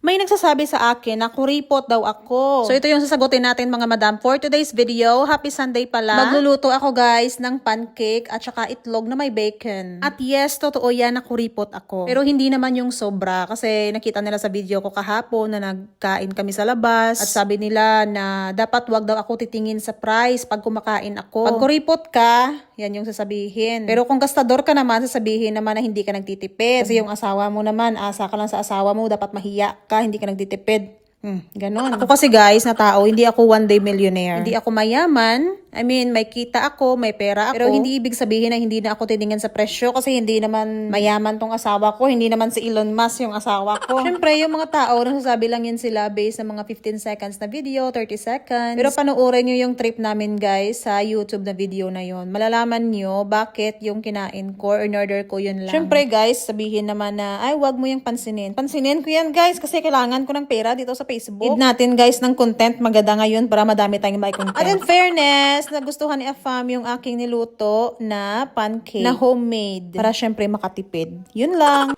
May nagsasabi sa akin na kuripot daw ako. So ito yung sasagutin natin mga madam for today's video. Happy Sunday pala. Magluluto ako guys ng pancake at saka itlog na may bacon. At yes, totoo yan na kuripot ako. Pero hindi naman yung sobra kasi nakita nila sa video ko kahapon na nagkain kami sa labas. At sabi nila na dapat wag daw ako titingin sa price pag kumakain ako. Pag kuripot ka, yan yung sasabihin. Pero kung gastador ka naman, sasabihin naman na hindi ka nagtitipid. Kasi yung asawa mo naman, asa ka lang sa asawa mo, dapat mahiya ka, hindi ka nagtitipid. Ganon. Ako kasi guys, na tao, hindi ako one day millionaire. Hindi ako mayaman. I mean, may kita ako, may pera ako. Pero hindi ibig sabihin na hindi na ako titingin sa presyo kasi hindi naman mayaman tong asawa ko. Hindi naman si Elon Musk yung asawa ko. Siyempre, yung mga tao, nasasabi lang yan sila based sa mga 15 seconds na video, 30 seconds. Pero panoorin nyo yung trip namin guys sa YouTube na video na yon. Malalaman nyo bakit yung kinain ko or in-order ko yun lang. Siyempre guys, sabihin naman na, ay wag mo yung pansinin. Pansinin ko yan guys kasi kailangan ko ng pera dito sa Facebook. Need natin guys ng content maganda ngayon para madami tayong may content. At in fairness, nagustuhan ni Afam yung aking niluto na pancake na homemade para syempre makatipid. Yun lang.